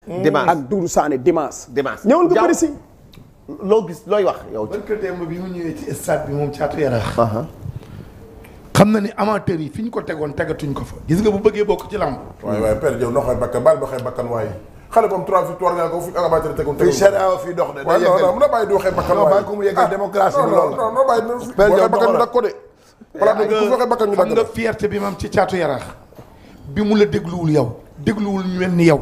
dimanche ak Doudou Sané dimanche. ñëwul nga bëri si. loo gis looy wax yow. parce que démb bi mu ñëwee ci stade bi moom Thiatou Yarakh. xam na ni amateurs yi fi ñu ko tegoon tegatuñ ko fa. gis nga bu bëggee bokk ci lamb. waaye Père Diop noo xooy bakkan baal ba xëy bakkan waaye xale boobu 3 victoires nga ko fi amateur tegoon. fii charia fii dox de. waaw non non mun na bàyyi di waxee bakkan waaye. bàyyi ko mu yeggal démocratie bi loolu la. non non bàyyi waxee bakkan ñu dak ko de. plateau bi ku waxee bakkan ñu dak xam nga fierté bi mam ci Thiatou Yarakh bi mu la dégluwul yow dégluwul ñu mel ni yow.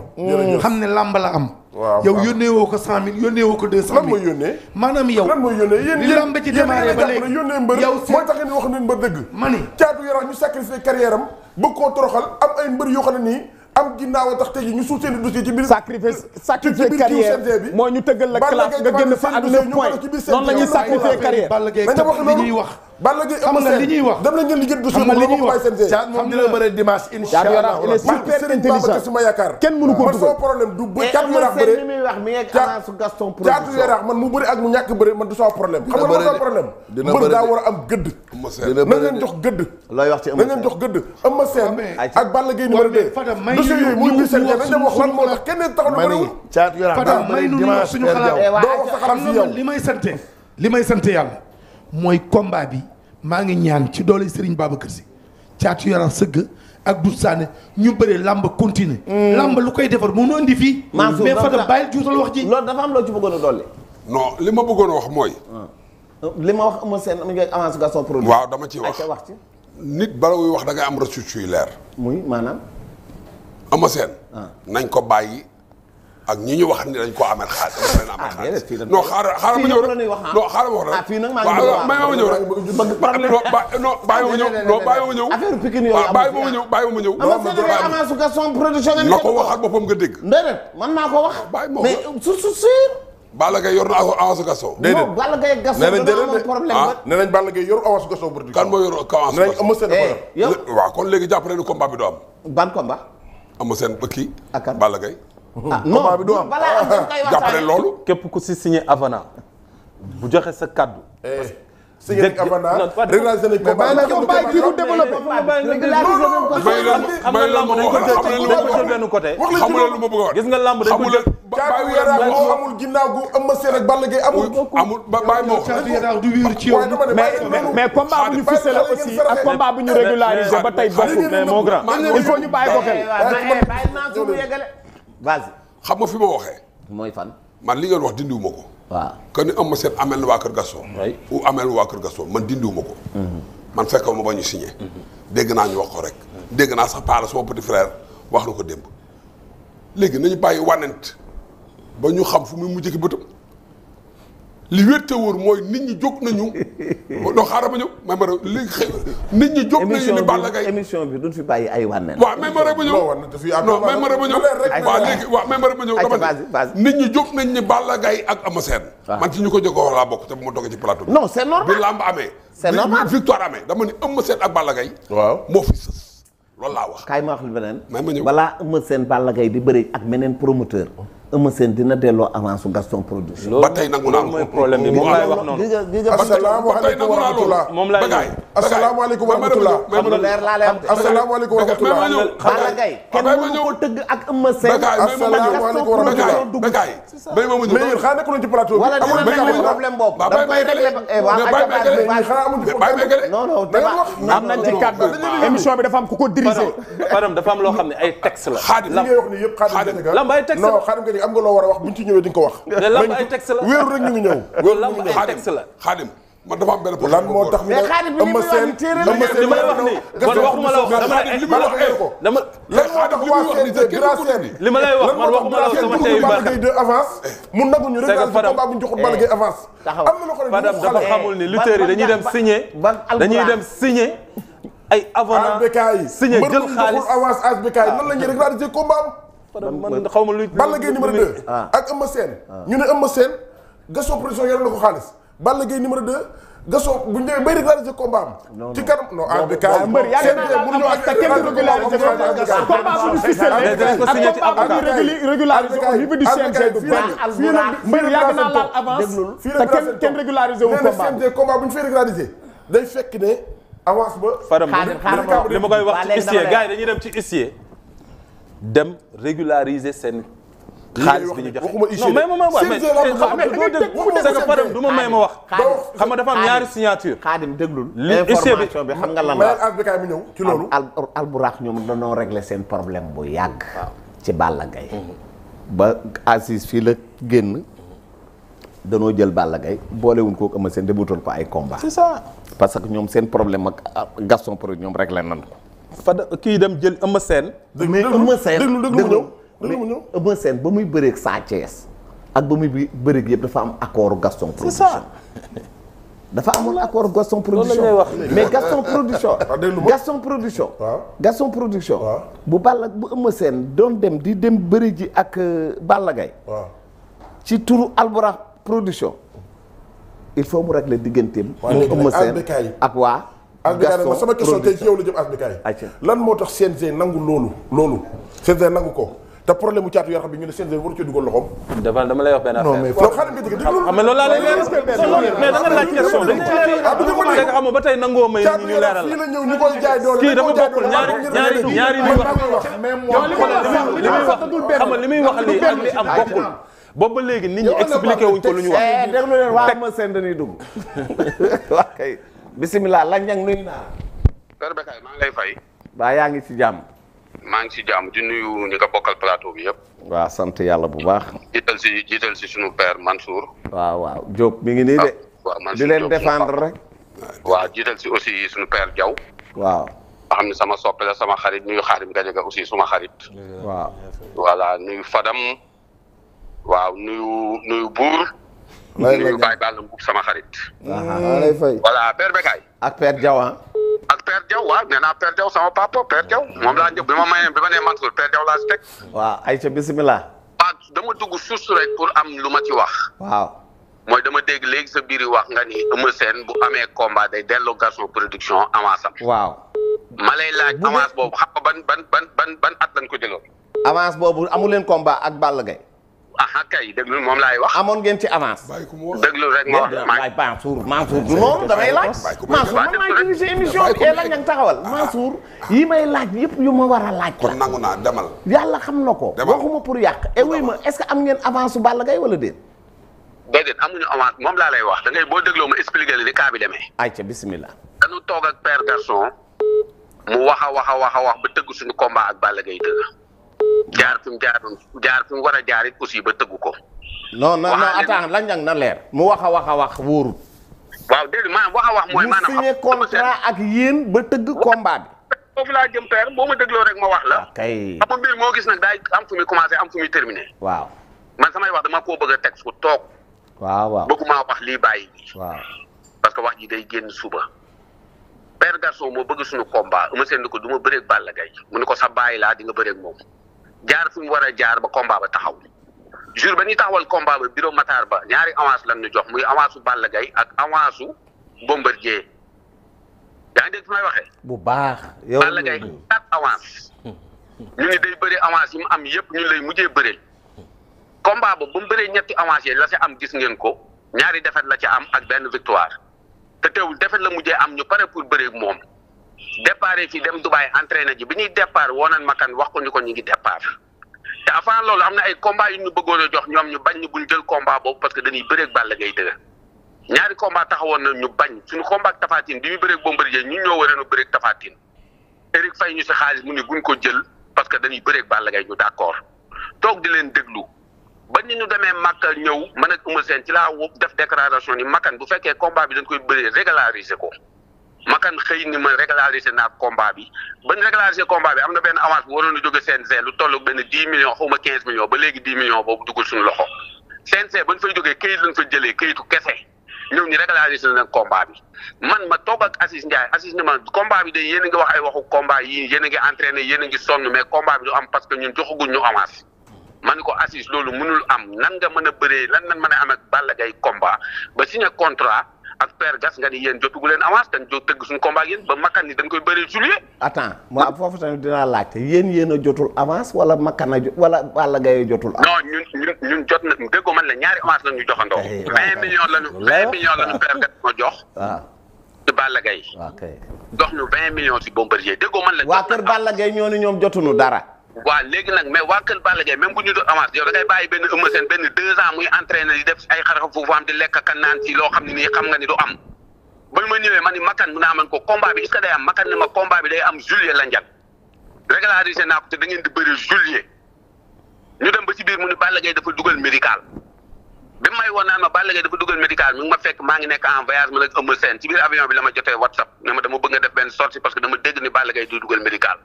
xam ne lamb la am. waaw yow yónnee woo ko 100000 yónnee woo ko 200000. lan mooy yónnee. maanaam yow. lan mooy yónnee yéen li lamb ci démarré ba léegi yónnee mbër yow mooy tax ngeen wax ne mbër dëgg. ma ni Thiatou Yarakh ñu sacrifié carrière am bëgg koo toroxal am ay mbër yoo xam ne nii am ginnaaw a tax tey jii ñu suul seen dossier ci biir. sacrifié carrière moo ñu tëggal la classe nga génn fa ak 9 points noonu la ñuy sacrifié carrière. Balla Gaye li ñuy wax. Balla Gaye xam nga li ñuy wax. dem nañ ngeen liggéey dossier xam nga li ñuy wax. Thiat moom dina bëre dimanche incha allah. il est super intelligent suma yaakaar kenn mënu ko man sama dugal. problème du ba Thiatou Yarakh bëre li muy wax mi ngi avance Gaston production. Thiatou Yarakh man mu bëri ak mu ñàkk bëri man du sama problème. xam nga sama problème. dina mbër bëri daa war a am gëdd. dina na ngeen jox gëdd. looy wax ci na ngeen jox gëdd. Eumeu Sène ak Balla Gaye numéro 2. dossier yooyu muy biir seen dañ dem wax lan moo tax kenn taxaw na bëriwul. Thiatou Yarakh daa may bëri nu ñu dimanche suñu xalaat doo wax sa xalaat fi yow. li may sante yàlla mooy combat bi maa ngi ñaan ci doole Serigne Babacar Sy Thiatou Yarakh sëgg ak Doudou Sané ñu bëree lamb continuer lamb lu koy defar mënu andi fii mais Fadam bàyyil juutal wax ji loolu dafa am loo ci bëggoon a dolli. non li ma bëggoon a wax mooy. li ma wax Eumeu Sène mi ngi avance Gaston production. waaw dama ciy wax wax ci. nit bala wuy wax da ngay am ressources yu leer. muy maanaam. Eumeu Sène nañ ko bàyyi ak ñi ñu wax ni dañ koo amel xaalis dama leen amel xaalis. non xaaral ma ñëw rek non xaaral ma wax rek. fii nag maa ngi waaw may ma ñëw rek. non bàyyi ma ñëw non bàyyi ma ñëw. affaire Pikine yooyu bàyyi ma ñëw bàyyi ma ñëw. Eumeu Sène avance Gaston production. na ko waxal boppam nga dégg. déedéet man maa ko wax. bàyyi ma mais sur. Balla Gaye yor na avance Gaston. déedéet non Balla Gaye Gaston nee nañ dana déedéet am problème ah. ba. nee nañ Balla Gaye yor avance Gaston production. kan moo yor avance nee nañ Eumeu Sène dafa yor. yow waaw kon léegi jàpp nañu combat bi du am. ban combat. Eumeu Sène ba kii. ak kan Balla Gaye. ah non combat bi du am. balaa am dañ koy jàpp waxtaanee. nañ loolu. képp ku si signé avenant bu joxe sa kaddu. signé nañ avenant réalisé nañ combat. mais combat kii du développé. xam nga lamb dañ ko jël benn côté. xam nga lu ma bëgg a wax. gis nga lamb dañ ko jël. Thiatou Yarakh moo amul ginnaaw gu Eumeu Sène ak Balla Gaye amul. amul bàyyi ma wax. Thiatou Yarakh du wéeru ci yow. mais combat bu ñu ficelé aussi ak combat bu ñu régularisé ba tey bokkul. mais mon grand. il faut ñu bàyyi ko xel. bàyyi naa su mu yeggale. vas-y. xam nga fi ma waxee. mooy fan. man li ngeen wax dindiwuma ko. waaw. que ni Eumeu Sène amel na waa Kër Gaston. ou amel na waa Kër Gaston man dindiwuma ko. man fekk ma ba ñu signé. dégg naa ñu wax ko rek. dégg naa sax Paala sama petit frère wax na ko démb. léegi nañu bàyyi wànnent ba ñu xam fu muy mujj ki bëtam li wétte wóor mooy nit ñi jóg nañu. non xaaral ma ñëw may ma rek li nit ñi jóg nañu ni Balla Gaye émission bi duñ fi bàyyi ay wànneen. waaw may ma rek ma ñëw non may ma rek ma ñëw waaw léegi waaw may ma rek ma ñëw dama ne nit ñi jóg nañ ni Balla Gaye ak Eumeu Sène man ci ñu ko jóg wax laa bokk te bu ma toogee ci plateau bi non c'est normal bi lamb amee c'est normal victoire amee dama ni Eumeu Sène ak Balla Gaye waaw moo fi sës loolu laa wax kaay ma wax lu beneen. may ma ñëw balaa Eumeu Sène Balla Gaye di bëri ak meneen promoteur. Eumeu Sène dina delloo avance su Gaston production. ba tey nangu naa loolu mooy problème bi moom laay wax noonu. asalaamaaleykum wa rahmatulah. moom laay wax asalaamaaleykum wa rahmatulah. xam nga leer laa lay am. asalaamaaleykum wa rahmatulah. Balla Gaye kenn mënu ko tëgg ak Eumeu Sène. asalaamaaleykum wa rahmatulah. Bécaye may ma ñëw mais yéen xanaa nekkuloon ci plateau bi. wala dina nekk problème boobu. da nga koy réglé non non am nañ ci kàddu émission bi dafa am ku ko diriger. Fadam dafa am loo xam ne ay texte la. Xaadim li ngay wax ni yëpp Xaadim lamb ay texte la. non Xaadim nga am nga loo war a wax buñ ci ñëwee di nga ko wax. lamb ay texte la. wéeru rek ñu ngi ñëw. lamb ay texte la. Xaadim man dafa am benn lan moo tax ñu ne Eumeu Sène li may wax nii man waxuma la wax dama ne li ma wax dama lan moo tax waa CNG Grand Sène li ma lay wax man waxuma la wax sama tey yu baax Balla Gaye 2 avance mu nangu ñu rek combat bu ñu joxul Balla Gaye avance am na loo xam ne Fadam dafa xamul ni lutteurs yi dañuy dem signer dañuy dem signer ay avenant signer jël xaalis avance ASBK nan la ñuy régulariser combat am Fadam man xaw ma luy Balla Gaye numéro 2 ak Eumeu Sène ñu ne Eumeu Sène Gaston production yor na ko xaalis Balla Gaye numéro 2 Gaston bu ñu demee bay régulariser combat am ci kanam non ASBK mbër yàgg naa la avance te kenn du régulariser combat bu ñu ficelé ak combat bu ñu régulariser au niveau du CNG du benn mbër yàgg naa la avance te kenn régulariser wu combat CNG combat bu ñu fay régulariser day fekk ne avance ba Fadam li ma koy wax ci huissier gars yi dañuy dem ci huissier dem régulariser seen xaalis bi ñu joxe non mais ma wax mais c'est que Fadam du ma may ma wax xam nga dafa am ñaari signature Xaadim déglul information bi xam nga lan la Albekaay mu ñëw ci loolu Alburax ñoom dañoo régler seen problème bu yàgg ci Balla Gaye ba Aziz fii la génn danoo jël Balla Gaye boolewuñ ko Eumeu Sène debutal ko ay combat c'est ça parce que ñoom seen problème ak Gaston Production ñoom réglé nan ko Fada kii dem jël Eumeu Sène mais Eumeu Sène déglu Eumeu Sène ba muy bëreeg Sa Thiès ak ba muy bëreeg yëpp dafa am accord Gaston Production c'est ça dafa amoon accord Gaston Production mais Gaston Production Gaston Production bu Eumeu Sène doon dem di dem bëri ji ak Balla Gaye ci turu Alburax Production il faut mu régler digganteem mu Eumeu Sène ak waa Gaston sama question tey ci yow la jëm Albekaay lan moo tax CNG nangu loolu CNG nangu ko te problème mu caatu yoo xam ne ñu ne CNG waru ci dugal loxoom. dama lay wax benn affaire. non mais foofu xaaral nga xam nga loolu laa lay leeral mais da nga laaj question dañ ci leeral xam nga ba tey nangoo may ñu leeral fii la ñëw ñu koy jaay doole kii dafa bokkul ñaari li wax xam nga li muy wax lii ak li am bokkul boobu ba léegi nit ñi expliqué wuñ ko lu ñu wax. déglu leen waa ma seen dañuy dugg waa kay bisimilah lañ ñang nuyu naa. Père Bécaye maa ngi lay fay. waa yaa ngi ci jàmm. maa ngi ci jàmm di nuyu ñi nga bokkal plateau bi yëpp. waaw sant yàlla bu baax. jiital si sunu père Mansour. waaw Diop mi ngi nii de. waaw Mansour di leen défendre rek. waaw jiital si aussi sunu père Diaw. waaw. nga xam ne sama soppe la sama xarit nuyu Xaadim Gadiaga aussi suma xarit. waaw. voilà nuyu Fadam. waaw nuyu Buur. nuyu Baye Balla Mbuub sama xarit. waaw lay fay. voilà Père Bécaye. ak Père Diaw ak Père Diaw waaw nee naa Père Diaw sama papa Père Diaw moom laa njëkk bi ma nee Mansour Père Diaw laa si teg. waaw ayca bisimilah. waaw dama dugg suus rek pour am lu ma ci wax. waaw. mooy dama dégg léegi sa biir wax nga ni Eumeu Sène bu amee combat day delloo Gaston Production avance am. waaw. ma lay laaj avance boobu xam nga ban at lañ ko jëloon. avance boobu amu leen combat ak Balla Gaye. aha kay déglu moom laay wax. amoon ngeen ci avance. déglu rek ma wax. Mansour du noonu damay laaj. Mansour man maay dirigé émission bi et la nga taxawal. Mansour yi may laaj yëpp yu ma war a laaj. kon nangu naa demal. yàlla xam na ko. waxuma pour yàq et oui ma est-ce que am ngeen avance su Balla Gaye wala déet. déedéet amuñu avance moom laa lay wax da ngay boo dégloo ma expliqué la ni cas bi demee. ayca bismillah. dañu toog ak Père Gaston mu wax ba tëgg suñu combat ak Balla Gaye dëgg. jaar fi mu war a jaar it aussi ba tëggu ko. non attends lañ na leer. mu wax wóorul. waaw dégg maanaam wax mooy maanaam. mu signé contrat ak yéen ba tëgg combat bi. foofu laa jëm père boo ma dégloo rek ma wax la. kay xam nga mbir moo gis nag daay am fu muy commencé am fu muy terminé. waaw man samay wax dama koo bëgg a teg fu toog. waaw bëgguma wax lii bàyyi. waaw parce que wax ji day génn suba. Père Gaston moo bëgg suñu combat Eumeu Sène ko du ma bëreeg Balla Gaye mu ne ko sa bàyyi laa di nga bëreeg moom. jaar fi mu war a jaar ba combat ba taxaw jour ba ñuy taxawal combat ba bureau Matar ba ñaari avance lan ñu jox muy avance su Balla Gaye ak avance su Bombardier yaa ngi dégg fi may waxee. bu baax yow Balla Gaye 4 avance ñu ni day bëri avance yi mu am yëpp ñun lay mujjee bëreel combat ba mu bëree ñetti avance yi la ci am gis ngeen ko ñaari défaite la ci am ak benn victoire te teewul défaite la mujjee am ñu pare pour bëreeg moom. départ fii dem Dubaï entraîné ji bi ñuy départ woonan makan wax ko ni ko ñu ngi départ te avant loolu am na ay combat yu ñu bëggoon a jox ñoom ñu bañ ñu buñ jël combat boobu parce que dañuy bëreeg Balla Gaye dëgg ñaari combat taxawoon na ñu bañ suñu combat ak Tapha Tine bi ñu bëreeg Bombardier ñun ñoo waroon a bëreeg Tapha Tine Eric fay ñu si xaalis mu ni buñ ko jël parce que dañuy bëreeg Balla Gaye ñu d'accord toog di leen déglu ba ñu demee Makka ñëw man ak Eumeu Sène ci laa def déclaration ni makan bu fekkee combat bi dañ koy bëree régulariser ko makan xëy ni ma régulariser naa combat bi bañ régulariser combat bi am na benn avance bu waroon a jóge CNG lu toll benn 10 millions xaw ma 15 millions ba léegi 10 millions boobu duggul suñu loxo CNG bañ fay jógee këyit lañ fa jëlee këyitu kese ñëw ñu régulariser na combat bi man ma toog ak Assis Ndiaye Assis ni ma combat bi de yéen a ngi wax ay waxu combat yii yéen a ngi entraîné yéen a ngi sonn mais combat bi du am parce que ñun joxaguñ ñu avance ma ni ko Assis loolu mënul am nan nga mën a bëree lan mën a am ak Balla Gaye combat ba signé contrat ak Père Gas nga ni yéen jotugu leen avance dañ jóg tëgg suñu combat ak yéen ba makkan ni dañ koy bëree juillet. attends moi foofu tamit dinaa laajte yéen a jotul avance wala makkan a wala Balla Gaye jotul avance. non ñun jot na déggoo man la ñaari avance la ñu joxandoo. 20 millions lañu Père Gas ma jox. waaw ci Balla Gaye. ok jox ñu 20 millions ci Bombardier déggoo man la. waa kër Balla Gaye ñoo ni ñoom jotuñu dara. waaw léegi nag mais waa kër Balla Gaye même bu ñu doon avance yow da ngay bàyyi benn Eumeu Sène benn 2 ans muy entraîné di def ay xarxa foofu am di lekk ka naan ci loo xam ne nii xam nga ni du am ba ma ñëwee ma ni Makan mu naa man ko combat bi est-ce que day am Makan ne ma combat bi day am juillet la njat régularisé naa ko te da ngeen di bëri juillet ñu dem ba ci biir mu ni Balla Gaye dafa dugal médical bi may woon naan ma Balla Gaye dafa dugal médical mi ngi ma fekk maa ngi nekk en voyage ma la Eumeu Sène ci biir avion bi la ma jotee WhatsApp ne ma dama bëgg a def benn sortie parce que dama dégg ni Balla Gaye du dugal médical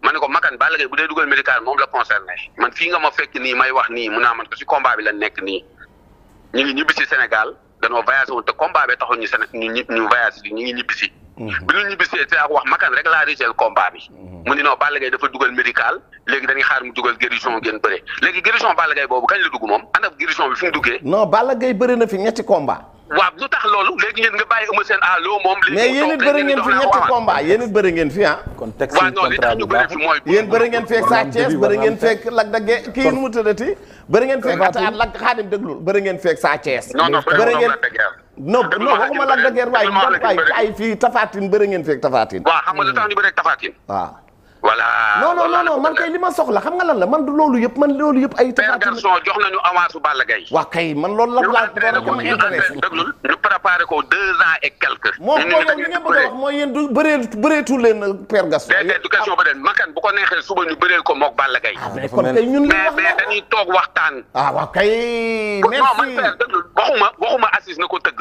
ma ne ko Makan Balla Gaye bu dee dugal médical moom la concerné man fii nga ma fekk nii may wax nii mu naa man ko ci combat bi la nekk nii ñu ngi ñibbi si Sénégal danoo voyagé woon te combat bi taxul ñu voyagé ñu ngi ñibbi si bi ñu ñibbisee te ak wax Makan régulariser le combat bi mu ni non Balla Gaye dafa dugal médical léegi dañuy xaar mu dugal guérison ngeen bëre léegi guérison Balla Gaye boobu kañ la dugg moom ànd ak guérison bi fu mu duggee non Balla Gaye bëri na fi ñetti combat waaw lu tax loolu léegi ngeen nga bàyyi Eumeu Sène à l'eau moom mais yéen it bëri ngeen fi ñetti combat yéen it bëri ngeen fi ah waaw non li tax ñu bëri fi mooy yéen bëri ngeen fekk Sa Thiès bëri ngeen fekk Lac de Guiers kii nu mu tëddati bëri ngeen fekk at Lac Khadim déglul bëri ngeen fekk Sa Thiès bëri ngeen non waxuma Lac de Guiers waaye ay fii Tapha Tine bëri ngeen fekk Tapha Tine waaw xam nga lu tax ñu bëri ak Tapha Tine waaw voilà non man kay li ma soxla xam nga lan la man du loolu yëpp ay Père Gaston jox nañu avance Balla Gaye waaw kay man loolu la laa déglul ñu préparé ko 2 ans et quelques moom yow li nga bëgg a wax mooy yéen du bëreetul leen Père Gaston du question ba den Makan bu ko neexee suba ñu bëreel ko mook Balla Gaye kon kay ñun mais dañuy toog waxtaan waaw kay non man Père déglul waxuma Assis na ko tëgg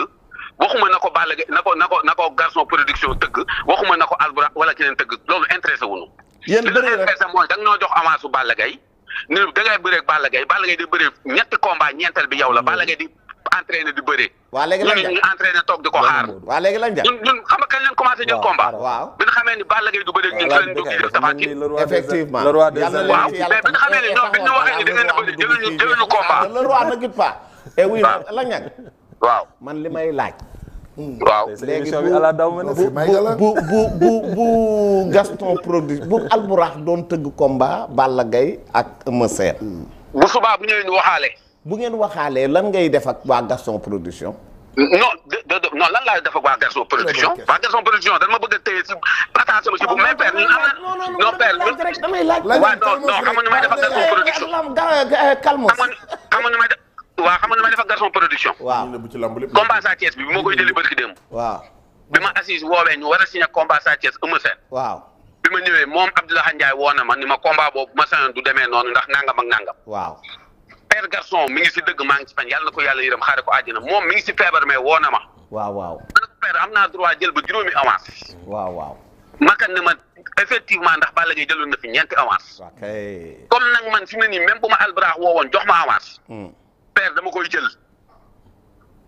waxuma na ko Balla Gaye na ko Garçon production tëgg waxuma na ko Albourakh wala keneen tëgg loolu intéressé wuñu yéen bëri rek mooy da nga noo jox avance su Balla Gaye ni da ngay bëree ak Balla Gaye di bëree ñetti combat ñeenteel bi yow la Balla Gaye di entraîné di bëree waaw léegi lañ ñu entraîné toog di ko xaar waaw léegi lañ ñun xam nga kañ leen commencé jël combat waaw bi nga xamee ni Balla Gaye du bëree ñun ci leen dugg def Tapha Tine effectivement waaw mais bi nga xamee ni non bi ñu waxee ni da ngeen di bëri jëluñu combat le roi ne quitte pas et oui la ñag waaw man li may laaj waaw léegi bu Gaston produit bu Albourakh doon tëgg combat Balla Gaye ak Eumeu Sène bu subaa bu ñëwee ñu waxaale bu ngeen waxaalee lan ngay def ak waa Gaston production non lan laay def ak waa Gaston production waa Gaston production dañ ma bëgg a téye si partage sama si bu mais père ñun am na non père damay laaj waaw non xam nga nu may def ak Gaston production calme xam nga nu may def waaw xam nga nu may def ak Gaston production waaw combat Sa Thiès bi moo koy jëli barki démb waaw bi ma assise woowee ñu war a signé combat Sa Thiès Eumeu Sène waaw bi ma ñëwee moom Abdoulaye Ndiaye woo na ma ni ma combat boobu ma sañoon du demee noonu ndax nangam ak nangam waaw Père Gaston mi ngi si dëgg maa ngi si fan yàlla na ko yàlla yërëm xaare ko àjjana moom mi ngi si feebar mais woo na ma waaw père am naa droit jël ba juróomi avance waaw Makan ne ma effectivement ndax Balla Gaye jëloon na fi ñeenti avance comme nag man fi mu ne nii même bu ma Albourakh woowoon jox ma avance père dama koy jël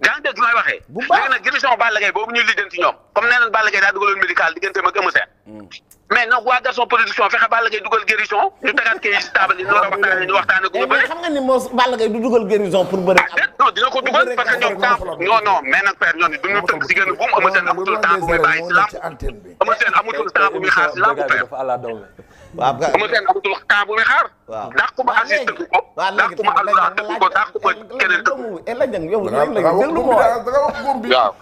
yaa ngi dégg may waxee léegi nag guérison Balla Gaye boobu ñuy lijjanti ñoom comme nee nañ Balla Gaye daa dugaloon médical digganteem ak Eumeu Sène mais nag waa Gaston production fexe Balla Gaye dugal guérison ñu tegaat kay si table yi ñu war a waxtaanee ñu waxtaanee ko ñu bëri xam nga ni moo Balla Gaye du dugal guérison pour bëri non dina ko dugal parce que ñoom temps non mais nag père ñoom duñu tënk si gën buum Eumeu Sène amutul temps bu muy bàyyi si lamb Eumeu Sène amutul temps bu muy xaar si lamb père Eumeu Sène amutul temps bu muy xaar dàq ko ma Aziz tëgg ko dàq ko ma Albourakh tëgg ko dàq ko ma keneen tëgg la jang yow déglu ma waaw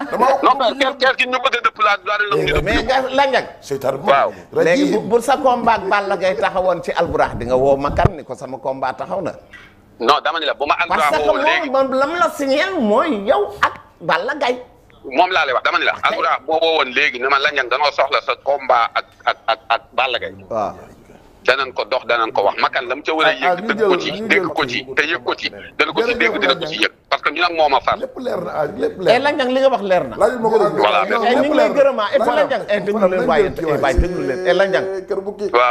non mais kees gi ñu bëgg a dëpp laa daal la ñu mais la jang waaw léegi bu sa combat ak Balla Gaye taxawoon ci Albourakh di nga woo Makan ni ko sama combat taxaw na non dama ni la bu ma Albourakh woo léegi parce que moom lam la signal mooy yow ak Balla Gaye moom laa lay wax dama ni la Albourakh boo woowoon léegi ni ma Landiang danoo soxla sa combat ak Balla Gaye waaw danañ ko dox danañ ko wax Makan la mu ca war a yëg dëgg ko ci dégg ko ci te yëg ko ci dana ko ci dégg dina ko ci yëg parce que ñu nag moom a far lépp leer na lépp leer na Landiang li nga wax leer na voilà ñu ngi lay gërëmaa Landiang déglu leen waaye déglu leen Landiang waaw